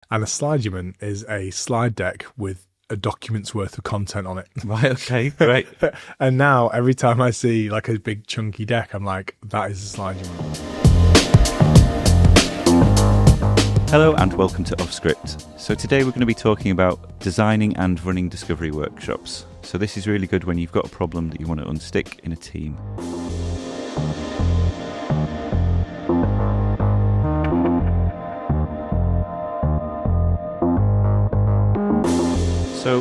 And a Slideument is a slide deck with a document's worth of content on it. Right, okay, great. And now every time I see like a big chunky deck, I'm like, that is a Slideument. Hello and welcome to Off Script. So today we're going to be talking about designing and running discovery workshops. So this is really good when you've got a problem that you want to unstick in a team. So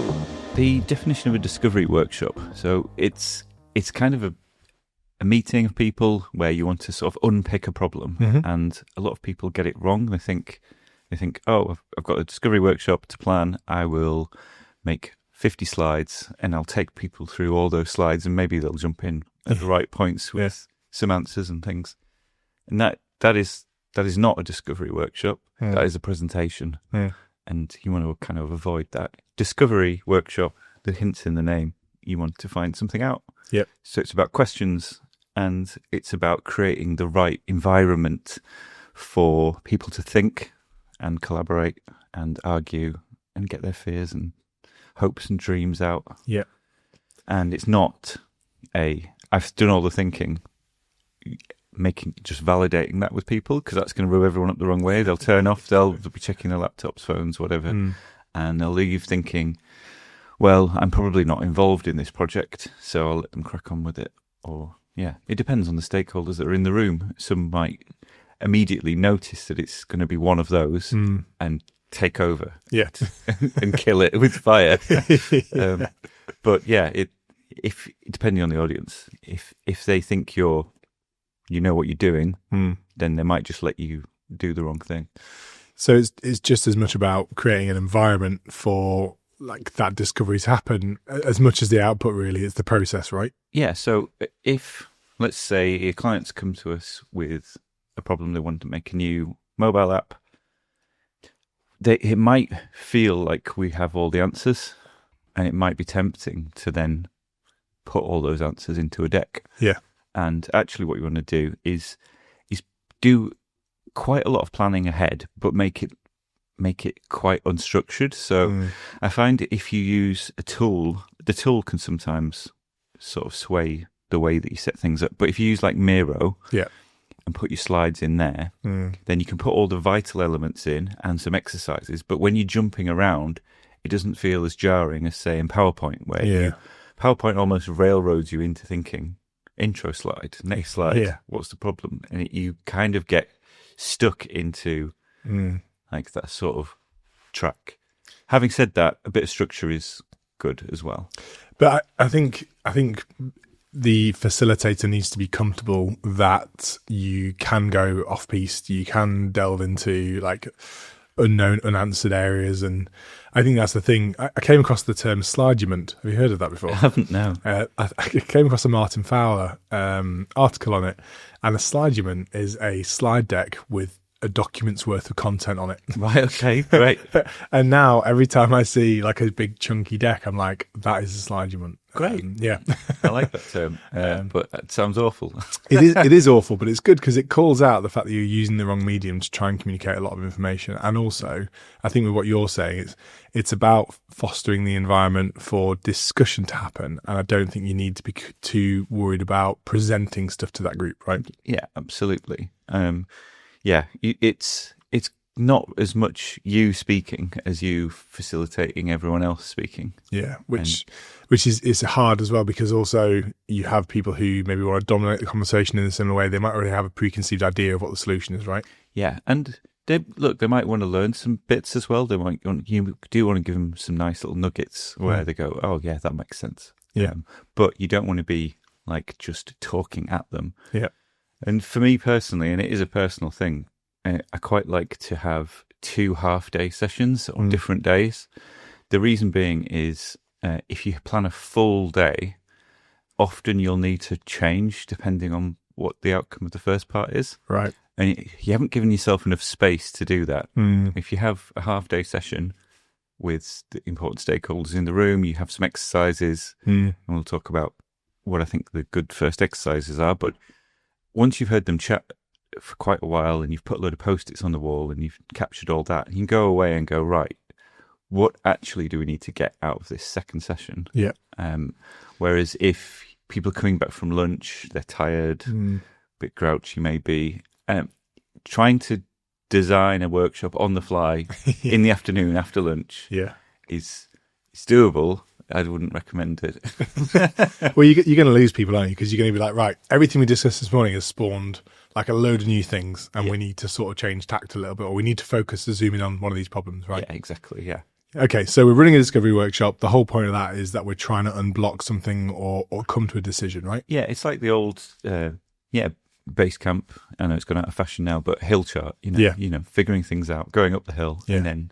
the definition of a discovery workshop, so it's kind of a meeting of people where you want to sort of unpick a problem, and a lot of people get it wrong. They think, oh, I've got a discovery workshop to plan. I will make 50 slides and I'll take people through all those slides and maybe they'll jump in at the right points with some answers and things. And that is not a discovery workshop. That is a presentation. And you want to kind of avoid that. Discovery workshop, the hint's in the name, you want to find something out. Yep. So it's about questions and it's about creating the right environment for people to think and collaborate and argue and get their fears and hopes and dreams out. Yeah. And it's not I've done all the thinking, just validating that with people, because that's going to rub everyone up the wrong way. They'll turn off, they'll be checking their laptops, phones, whatever, and they'll leave thinking, well, I'm probably not involved in this project, so I'll let them crack on with it. Or, yeah, it depends on the stakeholders that are in the room. Some might immediately notice that it's going to be one of those and take over and kill it with fire. But yeah, if depending on the audience, if they think you know what you're doing, then they might just let you do the wrong thing. So it's just as much about creating an environment for like that discovery to happen as much as the output. Really, it's the process, right? Yeah. So if, let's say, your clients come to us with a problem, they want to make a new mobile app, it might feel like we have all the answers, and it might be tempting to then put all those answers into a deck. Yeah. And actually what you want to do is do quite a lot of planning ahead, but make it quite unstructured. So I find if you use a tool, the tool can sometimes sort of sway the way that you set things up. But if you use like Miro and put your slides in there, then you can put all the vital elements in and some exercises. But when you're jumping around, it doesn't feel as jarring as, say, in PowerPoint, where PowerPoint almost railroads you into thinking, intro slide, next slide, what's the problem? And you kind of get stuck into like that sort of track. Having said that, a bit of structure is good as well. But I think the facilitator needs to be comfortable that you can go off piste, you can delve into like unknown, unanswered areas, and I think that's the thing. I came across the term Slideument. Have you heard of that before? I haven't, no. I came across a Martin Fowler article on it, and a Slideument is a slide deck with a document's worth of content on it. Right, okay, great. And now every time I see like a big chunky deck, I'm like, that is a Slideument. Great. Yeah. I like that term, but it sounds awful. It is awful, but it's good because it calls out the fact that you're using the wrong medium to try and communicate a lot of information. And also, I think with what you're saying, it's about fostering the environment for discussion to happen. And I don't think you need to be too worried about presenting stuff to that group, right? Yeah, absolutely. It's not as much you speaking as you facilitating everyone else speaking. Yeah, which is hard as well, because also you have people who maybe want to dominate the conversation in a similar way. They might already have a preconceived idea of what the solution is, right? Yeah, and they might want to learn some bits as well. You do want to give them some nice little nuggets where they go, oh yeah, that makes sense. Yeah, but you don't want to be like just talking at them. Yeah. And for me personally, and it is a personal thing, I quite like to have 2 half-day sessions on different days. The reason being is if you plan a full day, often you'll need to change depending on what the outcome of the first part is. Right. And you haven't given yourself enough space to do that. If you have a half-day session with the important stakeholders in the room, you have some exercises, and we'll talk about what I think the good first exercises are. But once you've heard them chat for quite a while and you've put a load of post-its on the wall and you've captured all that, you can go away and go, right, what actually do we need to get out of this second session? Yeah. Whereas if people are coming back from lunch, they're tired, a bit grouchy maybe, trying to design a workshop on the fly in the afternoon after lunch is doable. I wouldn't recommend it. Well, you're going to lose people, aren't you? Because you're going to be like, right, everything we discussed this morning has spawned like a load of new things, and we need to sort of change tact a little bit, or we need to focus to zoom in on one of these problems, right? Yeah, exactly, yeah. Okay, so we're running a discovery workshop. The whole point of that is that we're trying to unblock something or come to a decision, right? Yeah, it's like the old, base camp. I know it's gone out of fashion now, but hill chart, figuring things out, going up the hill, and then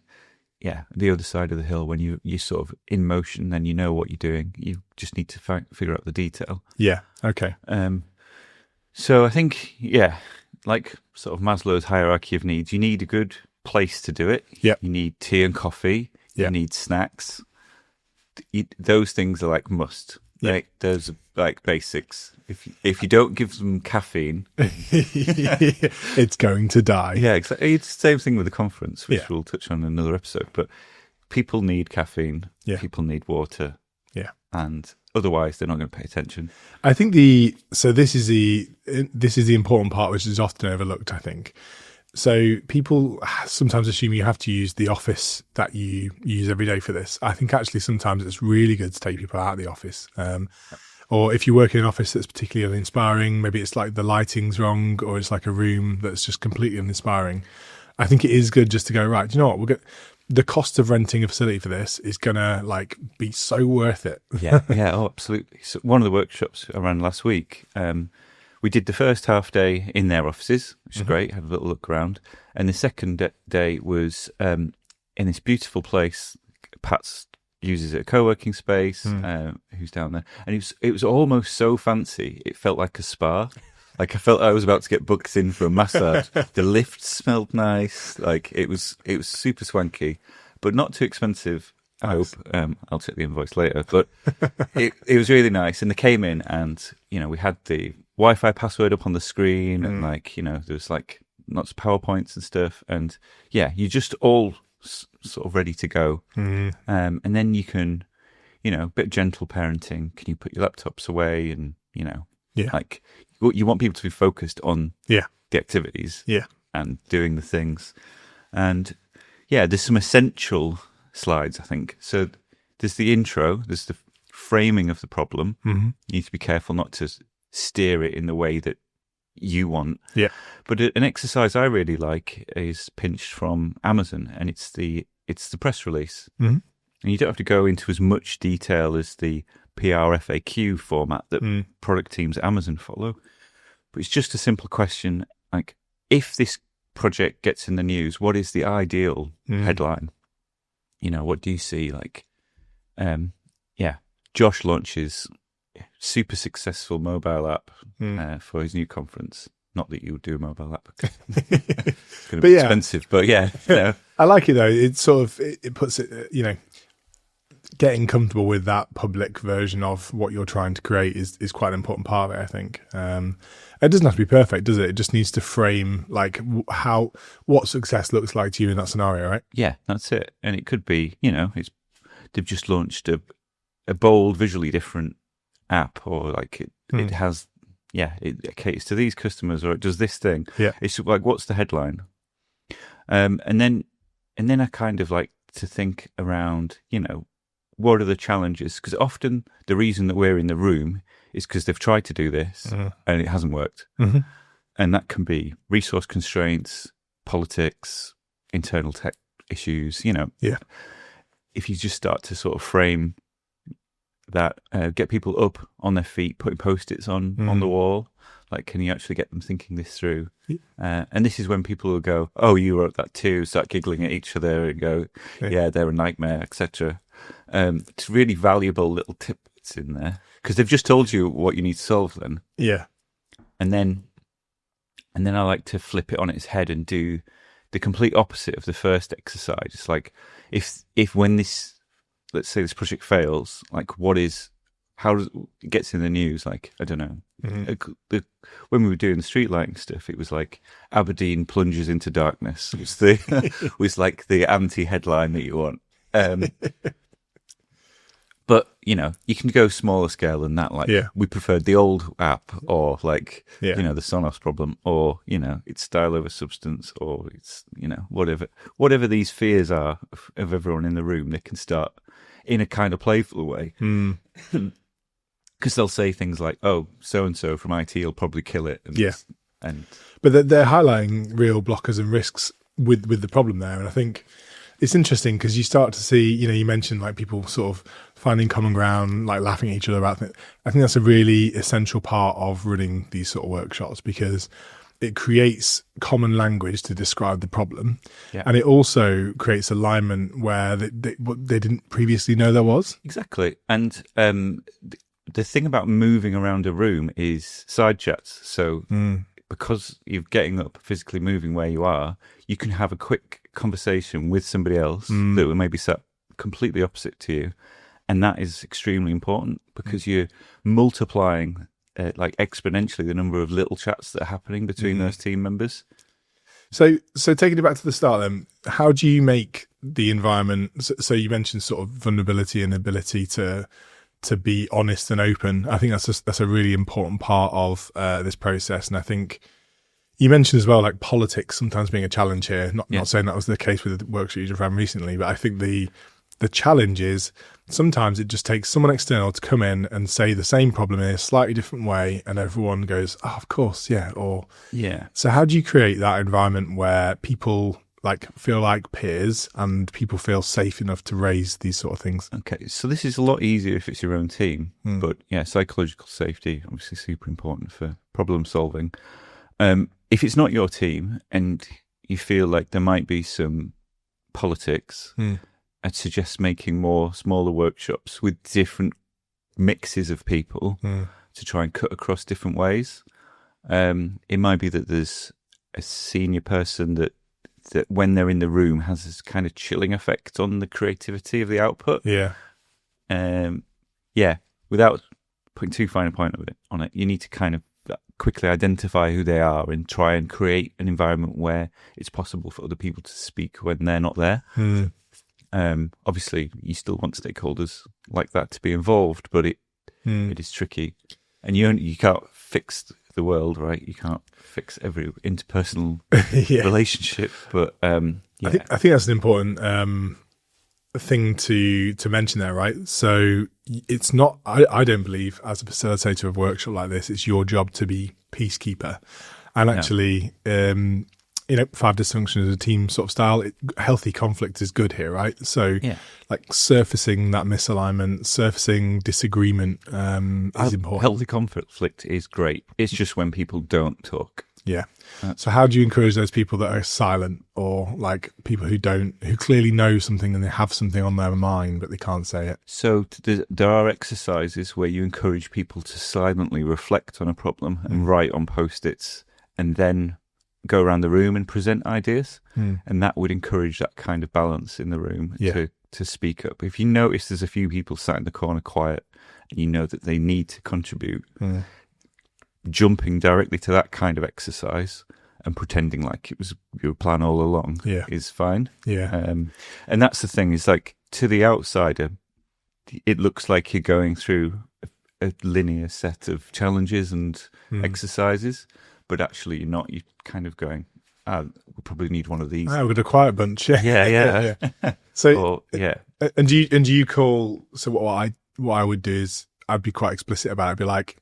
the other side of the hill, when you're sort of in motion, then you know what you're doing. You just need to figure out the detail. Yeah, okay. So I think, like sort of Maslow's hierarchy of needs, you need a good place to do it. Yeah. You need tea and coffee. You need snacks. Those things are like must. Like those are like basics. If you don't give them caffeine, it's going to die. Yeah, exactly. It's the same thing with the conference, which we'll touch on in another episode. But people need caffeine. Yeah. People need water. Yeah. And otherwise, they're not going to pay attention. I think this is the important part, which is often overlooked, I think. So people sometimes assume you have to use the office that you use every day for this. I think actually sometimes it's really good to take people out of the office. Or if you work in an office that's particularly uninspiring, maybe it's like the lighting's wrong, or it's like a room that's just completely uninspiring. I think it is good just to go, right, do you know what? The cost of renting a facility for this is going to like be so worth it. Yeah, oh, absolutely. So one of the workshops I ran last week, we did the first half day in their offices, which is great, had a little look around. And the second day was in this beautiful place. Pat's uses a co-working space, who's down there. And it was almost so fancy, it felt like a spa. Like I felt I was about to get booked in for a massage. The lift smelled nice. Like it was super swanky, but not too expensive. I hope. I'll check the invoice later. But it was really nice. And they came in and, we had the Wi-Fi password up on the screen and there was like lots of PowerPoints and stuff. And you're just all sort of ready to go. And then you can, a bit of gentle parenting. Can you put your laptops away and, like you want people to be focused on the activities and doing the things. And there's some essential slides, I think. So there's the intro, there's the framing of the problem. You need to be careful not to steer it in the way that you want. Yeah. But an exercise I really like is pinched from Amazon, and it's the press release. And you don't have to go into as much detail as the PR FAQ format that product teams at Amazon follow. But it's just a simple question, like, if this project gets in the news, what is the ideal headline? What do you see? Like, Josh launches super successful mobile app for his new conference. Not that you would do a mobile app. It's going to be expensive, but I like it though. It sort of, it puts it, getting comfortable with that public version of what you're trying to create is quite an important part of it, I think. It doesn't have to be perfect, does it? It just needs to frame like what success looks like to you in that scenario, right? Yeah, that's it. And it could be, they've just launched a bold, visually different app, or like it has, it caters to these customers, or it does this thing. Yeah, it's like, what's the headline? And then I kind of like to think around, what are the challenges? Because often the reason that we're in the room is because they've tried to do this and it hasn't worked. And that can be resource constraints, politics, internal tech issues, If you just start to sort of frame that, get people up on their feet, putting Post-its on the wall, like, can you actually get them thinking this through? And this is when people will go, oh, you wrote that too, start giggling at each other and go, yeah they're a nightmare, etc. It's really valuable little tips in there, because they've just told you what you need to solve then. Yeah. And then I like to flip it on its head and do the complete opposite of the first exercise. It's like, if when this, let's say this project fails, like, what is how it gets in the news. Like, I don't know. When we were doing the street lighting stuff, it was like Aberdeen plunges into darkness. It was was like the anti-headline that you want. But, you know, you can go smaller scale than that. Like, we preferred the old app, or like, you know, the Sonos problem, or, you know, it's style over substance, or it's, you know, whatever these fears are of everyone in the room, they can start in a kind of playful way. Because they'll say things like, oh, so-and-so from IT will probably kill it. But they're highlighting real blockers and risks with the problem there. And I think it's interesting because you start to see, you know, you mentioned like people sort of finding common ground, like laughing at each other about things. I think that's a really essential part of running these sort of workshops, because it creates common language to describe the problem. And it also creates alignment where they didn't previously know there was. Exactly. And the thing about moving around a room is side chats. So because you're getting up, physically moving where you are, you can have a quick conversation with somebody else that will maybe sat completely opposite to you. And that is extremely important, because you're multiplying like exponentially the number of little chats that are happening between those team members. So taking it back to the start then, how do you make the environment, so you mentioned sort of vulnerability and ability to be honest and open. I think that's a really important part of this process. And I think you mentioned as well, like politics sometimes being a challenge here. Not saying that was the case with the workshop you just ran recently, but I think the challenge is sometimes it just takes someone external to come in and say the same problem in a slightly different way, and everyone goes, oh, of course, yeah. Or so how do you create that environment where people like feel like peers and people feel safe enough to raise these sort of things? Okay, so this is a lot easier if it's your own team, but yeah, psychological safety obviously super important for problem solving. If it's not your team and you feel like there might be some politics, I'd suggest making more smaller workshops with different mixes of people to try and cut across different ways. It might be that there's a senior person that when they're in the room has this kind of chilling effect on the creativity of the output. Without putting too fine a point on it, you need to kind of quickly identify who they are and try and create an environment where it's possible for other people to speak when they're not there. Obviously, you still want stakeholders like that to be involved, but it is tricky, and you can't fix the world, right? You can't fix every interpersonal relationship, but I think that's an important thing to mention there, right? So it's not, I don't believe as a facilitator of a workshop like this, it's your job to be peacekeeper. And actually, 5 dysfunctions as a team sort of style, healthy conflict is good here, right? So like surfacing that misalignment, surfacing disagreement is important. Healthy conflict is great. It's just when people don't talk. So how do you encourage those people that are silent, or like people who clearly know something and they have something on their mind but they can't say it? So there are exercises where you encourage people to silently reflect on a problem and write on post-its, and then go around the room and present ideas, and that would encourage that kind of balance in the room to speak up. If you notice there's a few people sat in the corner quiet and you know that they need to contribute, jumping directly to that kind of exercise and pretending like it was your plan all along is fine. And that's the thing, is like, to the outsider, it looks like you're going through a linear set of challenges and exercises, but actually you're not. You're kind of going, we probably need one of these. We've got a quiet bunch. Yeah. So and do you call? So what I would do is I'd be quite explicit about it. I'd be like,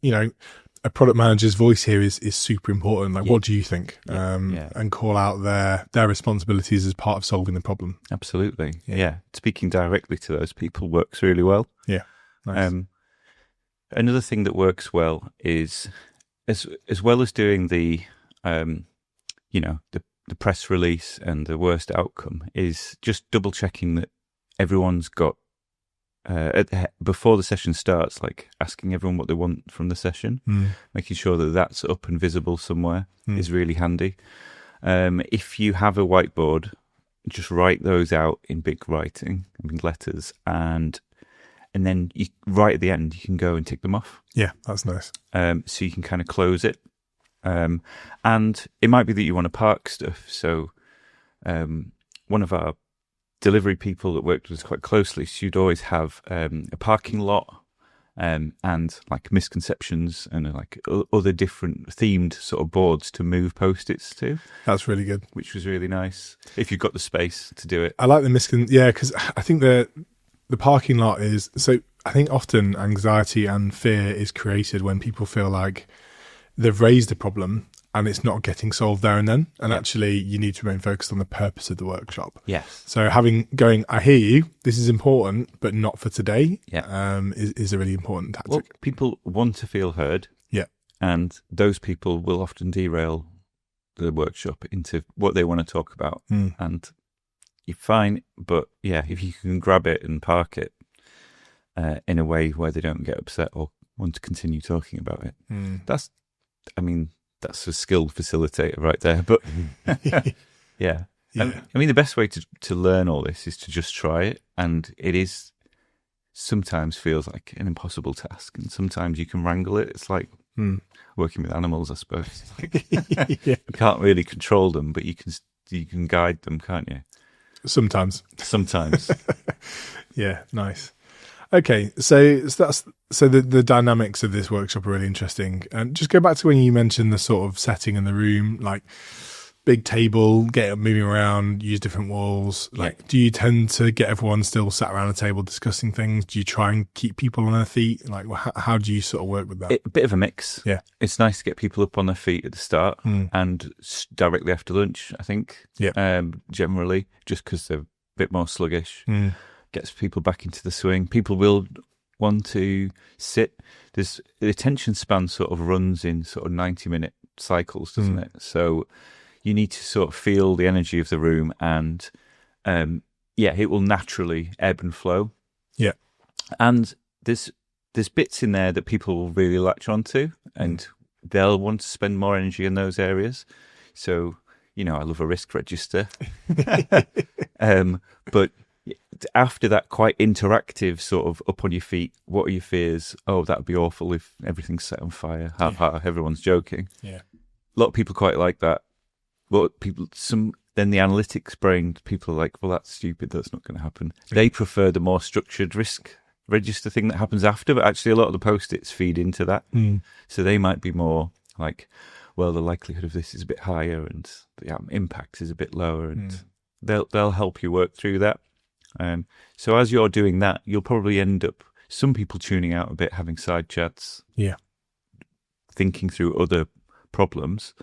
a product manager's voice here is super important. Like, what do you think? And call out their responsibilities as part of solving the problem. Absolutely. Yeah. Speaking directly to those people works really well. Yeah. Nice. Another thing that works well is, as well as doing the press release and the worst outcome, is just double checking that everyone's got before the session starts, like asking everyone what they want from the session, making sure that that's up and visible somewhere is really handy. If you have a whiteboard, just write those out in big writing, in big letters, and and then right at the end, you can go and tick them off. Yeah, that's nice. So you can kind of close it. And it might be that you want to park stuff. So one of our delivery people that worked with us quite closely, she'd always have a parking lot and like misconceptions and like other different themed sort of boards to move post-its to. That's really good. Which was really nice if you've got the space to do it. I like the because I think the parking lot is, so I think often anxiety and fear is created when people feel like they've raised a problem and it's not getting solved there and then. And actually you need to remain focused on the purpose of the workshop. Yes. So I hear you, this is important, but not for today, is a really important tactic. Well, people want to feel heard. Yeah. And those people will often derail the workshop into what they want to talk about. And you're fine, but yeah, if you can grab it and park it in a way where they don't get upset or want to continue talking about it, that's a skilled facilitator right there. But yeah. I mean, the best way to learn all this is to just try it. And it is sometimes feels like an impossible task. And sometimes you can wrangle it. It's like working with animals, I suppose. You can't really control them, but you can guide them, can't you? Sometimes. Yeah, nice. Okay, so the dynamics of this workshop are really interesting. And just go back to when you mentioned the sort of setting in the room, like big table, get it moving around, use different walls. Like, do you tend to get everyone still sat around a table discussing things? Do you try and keep people on their feet? Like, how do you sort of work with that? A bit of a mix. Yeah, it's nice to get people up on their feet at the start and directly after lunch, I think. Yeah, generally, just because they're a bit more sluggish. Gets people back into the swing. People will want to sit. The attention span sort of runs in sort of 90-minute cycles, doesn't it? So you need to sort of feel the energy of the room, and it will naturally ebb and flow. Yeah, and there's bits in there that people will really latch onto, and they'll want to spend more energy in those areas. So I love a risk register, but after that quite interactive sort of up on your feet, what are your fears? Oh, that would be awful if everything's set on fire. Everyone's joking. Yeah, a lot of people quite like that. But then the analytics brain, people are like, well, that's stupid. That's not going to happen. They prefer the more structured risk register thing that happens after. But actually, a lot of the post-its feed into that. So they might be more like, well, the likelihood of this is a bit higher and the impact is a bit lower, and they'll help you work through that. So as you're doing that, you'll probably end up, some people tuning out a bit, having side chats, thinking through other problems.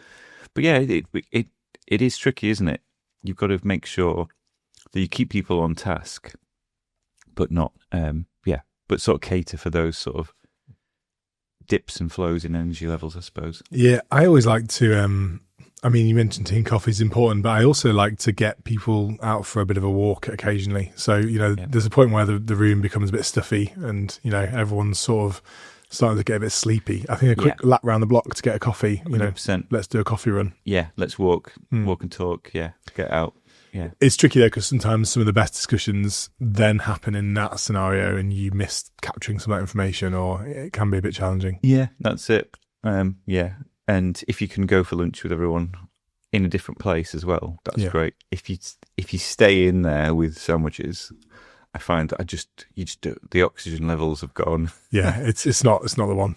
But yeah, it is tricky, isn't it? You've got to make sure that you keep people on task, but not, but sort of cater for those sort of dips and flows in energy levels, I suppose. Yeah, I always like to, you mentioned team coffee is important, but I also like to get people out for a bit of a walk occasionally. So, there's a point where the room becomes a bit stuffy and, everyone's sort of starting to get a bit sleepy. I think a quick lap around the block to get a coffee, 100%. Let's do a coffee run. Yeah, let's walk and talk. Yeah, get out. Yeah, it's tricky though, because sometimes some of the best discussions then happen in that scenario and you miss capturing some of that information, or it can be a bit challenging. Yeah, that's it. And if you can go for lunch with everyone in a different place as well, that's great. If you stay in there with sandwiches, I find that the oxygen levels have gone. Yeah, it's not the one.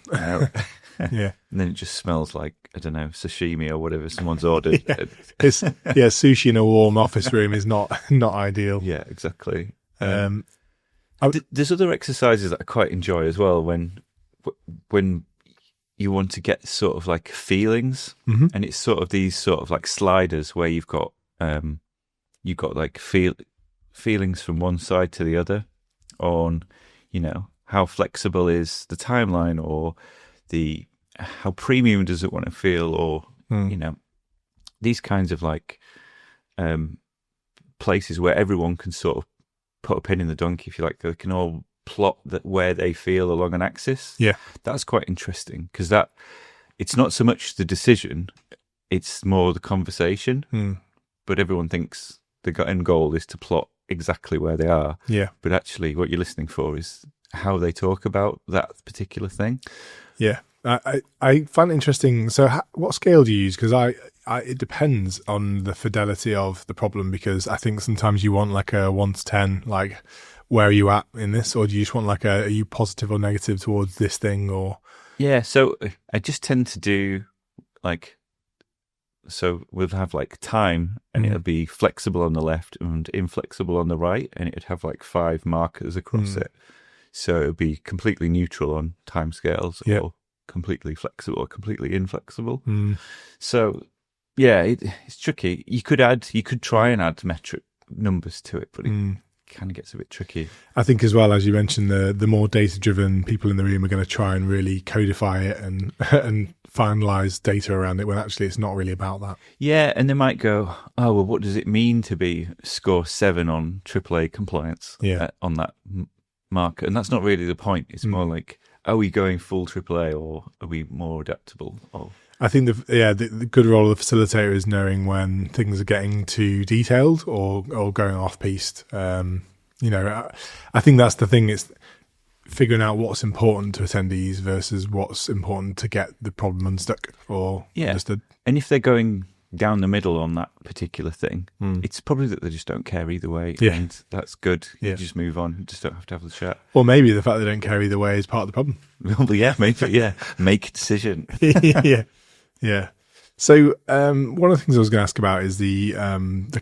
Yeah, and then it just smells like, I don't know, sashimi or whatever someone's ordered. Sushi in a warm office room is not ideal. Yeah, exactly. There's other exercises that I quite enjoy as well when you want to get sort of like feelings, and it's sort of these sort of like sliders where you've got like feelings from one side to the other on, how flexible is the timeline, or how premium does it want to feel, or these kinds of like places where everyone can sort of put a pin in the donkey, if you like. They can all plot where they feel along an axis. Yeah, that's quite interesting, because that it's not so much the decision, it's more the conversation. But everyone thinks the end goal is to plot exactly where they are. Yeah, but actually what you're listening for is how they talk about that particular thing. Yeah. I find it interesting. So what scale do you use? Because it depends on the fidelity of the problem, because I think sometimes you want like a 1 to 10, like where are you at in this? Or do you just want like are you positive or negative towards this thing? Or Yeah, so I just tend to do like, so we'll have like time, and it'll be flexible on the left and inflexible on the right, and it'd have like 5 markers across it. So it would be completely neutral on timescales, or completely flexible or completely inflexible. So yeah, it's tricky. You could try and add metric numbers to it, but it kind of gets a bit tricky. I think as well, as you mentioned, the more data driven people in the room are going to try and really codify it and and finalize data around it, when actually it's not really about that. Yeah, and they might go, oh well, what does it mean to be score 7 on AAA compliance on that marker? And that's not really the point. It's more like, are we going full AAA, or are we more adaptable? Or I think the good role of the facilitator is knowing when things are getting too detailed or going off piste. I think that's the thing. It's figuring out what's important to attendees versus what's important to get the problem unstuck or understood. And if they're going down the middle on that particular thing, it's probably that they just don't care either way. Yeah. And that's good. You just move on. You just don't have to have the chat. Or maybe the fact they don't care either way is part of the problem. Well, yeah, maybe. Yeah, make a decision. Yeah. So one of the things I was going to ask about is the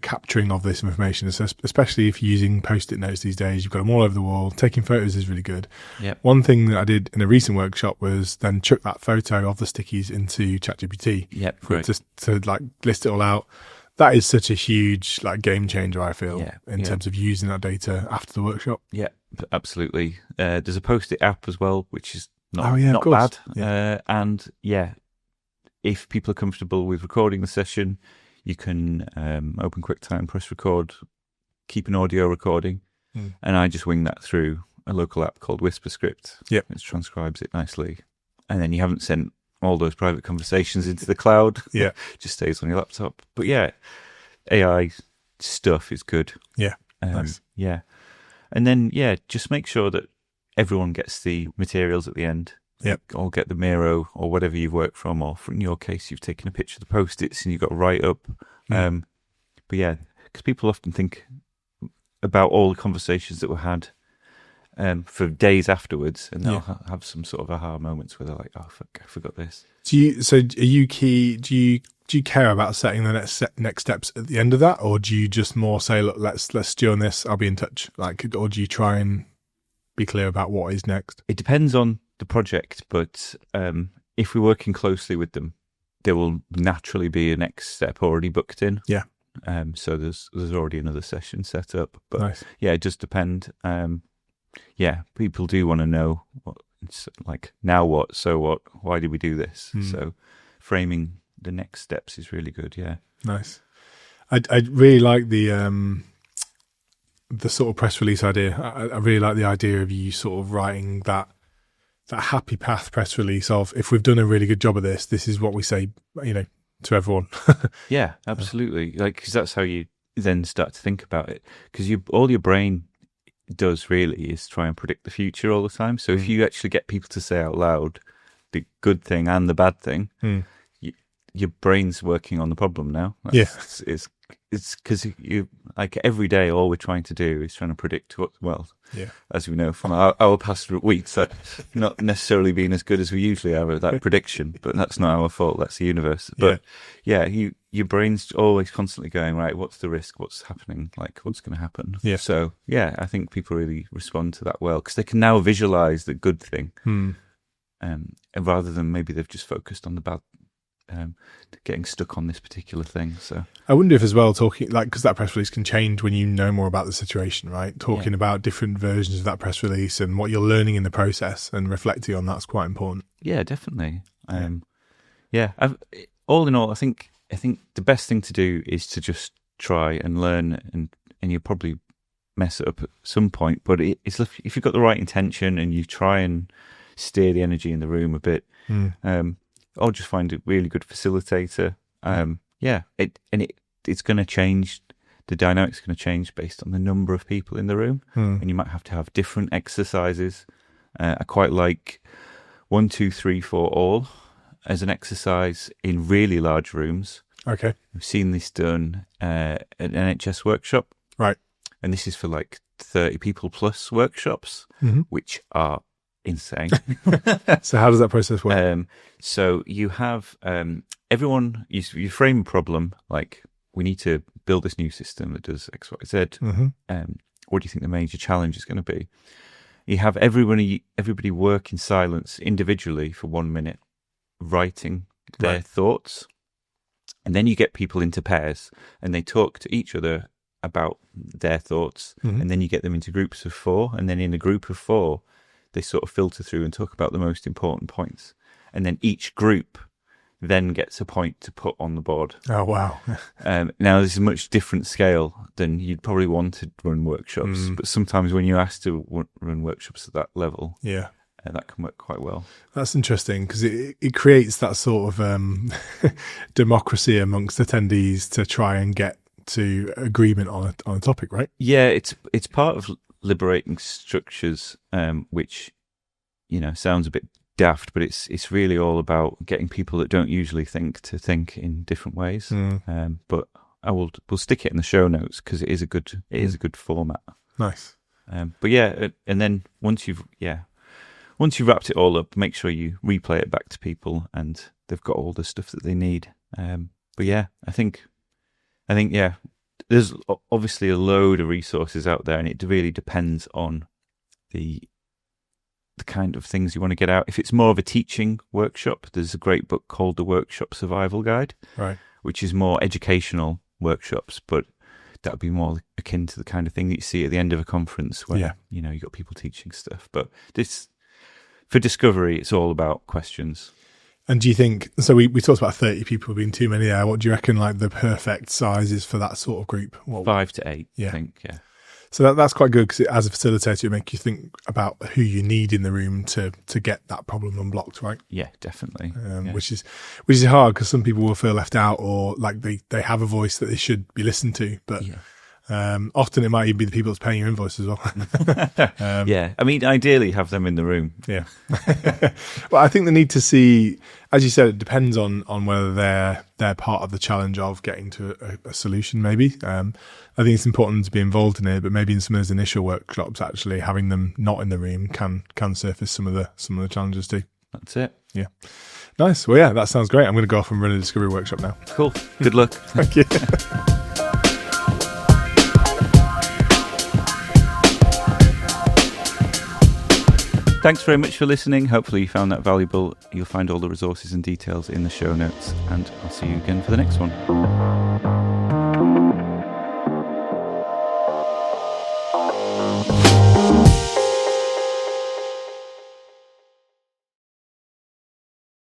capturing of this information, so especially if you're using Post-it notes these days. You've got them all over the wall. Taking photos is really good. Yep. One thing that I did in a recent workshop was then chuck that photo of the stickies into ChatGPT. Yep, great. To like list it all out. That is such a huge like game changer, I feel, in terms of using that data after the workshop. Yeah, absolutely. There's a Post-it app as well, which is not bad. And if people are comfortable with recording the session, you can open QuickTime, press record, keep an audio recording, and I just wing that through a local app called WhisperScript. Yep. It transcribes it nicely. And then you haven't sent all those private conversations into the cloud. Yeah. It just stays on your laptop. But yeah, AI stuff is good. Yeah. Nice. Yeah. And then, just make sure that everyone gets the materials at the end. Yep. Or get the Miro or whatever you've worked from, or in your case, you've taken a picture of the Post-its and you've got to write up. But yeah, because people often think about all the conversations that were had for days afterwards, and they'll have some sort of aha moments where they're like, "Oh, fuck, I forgot this." Do you care about setting the next steps at the end of that, or do you just more say, "Look, let's stew on this. I'll be in touch." Like, or do you try and be clear about what is next? It depends on the project, but if we're working closely with them, there will naturally be a next step already booked in. Yeah. So there's already another session set up. But nice. Yeah, it just depends. People do want to know what it's like. Now what? So what? Why did we do this? So framing the next steps is really good. Yeah. Nice. I really like the sort of press release idea. I really like the idea of you sort of writing that happy path press release of, if we've done a really good job of this is what we say, to everyone. Yeah, absolutely. Like, because that's how you then start to think about it. Because all your brain does really is try and predict the future all the time. So if you actually get people to say out loud the good thing and the bad thing, your brain's working on the problem now. It's because you, like, every day, all we're trying to do is trying to predict as we know from our past weeks, that not necessarily being as good as we usually are at that prediction, but that's not our fault. That's the universe. But your brain's always constantly going, right, what's the risk? What's happening? Like, what's going to happen? Yeah. So I think people really respond to that well, because they can now visualize the good thing, and rather than maybe they've just focused on the bad. Getting stuck on this particular thing. So I wonder if as well, talking, like, because that press release can change when you know more about the situation, right? Talking about different versions of that press release and what you're learning in the process and reflecting on that's quite important. Yeah, definitely. All in all, I think the best thing to do is to just try and learn, and you'll probably mess it up at some point, but it's if you've got the right intention and you try and steer the energy in the room a bit, or just find a really good facilitator. It's going to change. The dynamic's going to change based on the number of people in the room, and you might have to have different exercises I quite like 1, 2, 3, 4 all as an exercise in really large rooms. Okay. We've seen this done at an NHS workshop. Right. And this is for like 30 people plus workshops, which are insane. So how does that process work? So you have everyone, you frame a problem like, we need to build this new system that does X, Y, Z. What do you think the major challenge is going to be? You have everybody work in silence individually for 1 minute, writing their thoughts. And then you get people into pairs and they talk to each other about their thoughts. And then you get them into groups of 4. And then in a group of 4, they sort of filter through and talk about the most important points. And then each group then gets a point to put on the board. Oh, wow. Now, this is a much different scale than you'd probably want to run workshops. But sometimes when you're asked to run workshops at that level, that can work quite well. That's interesting because it creates that sort of democracy amongst attendees to try and get to agreement on a topic, right? Yeah, it's part of liberating structures, which, sounds a bit daft, but it's really all about getting people that don't usually think to think in different ways. But we'll stick it in the show notes because it is a good format. Nice. But yeah, and then once you've wrapped it all up, make sure you replay it back to people and they've got all the stuff that they need. But yeah, I think there's obviously a load of resources out there, and it really depends on the kind of things you want to get out. If it's more of a teaching workshop, there's a great book called The Workshop Survival Guide, right, which is more educational workshops, but that would be more akin to the kind of thing that you see at the end of a conference where you've got people teaching stuff. But this, for discovery, it's all about questions. And do you think, so we talked about 30 people being too many there. What do you reckon like the perfect size is for that sort of group? 5 to 8, I think, So that's quite good because as a facilitator, it makes you think about who you need in the room to get that problem unblocked, right? Yeah, definitely. Which is hard because some people will feel left out or like they have a voice that they should be listened to, but often it might even be the people that's paying your invoice as well. I mean, ideally have them in the room. Yeah. Well, I think they need to see, as you said, it depends on whether they're part of the challenge of getting to a solution, maybe. I think it's important to be involved in it, but maybe in some of those initial workshops, actually having them not in the room can surface some of the challenges too. That's it. Yeah. Nice. Well, yeah, that sounds great. I'm going to go off and run a discovery workshop now. Cool. Good luck. Thank you. Thanks very much for listening. Hopefully you found that valuable. You'll find all the resources and details in the show notes, and I'll see you again for the next one.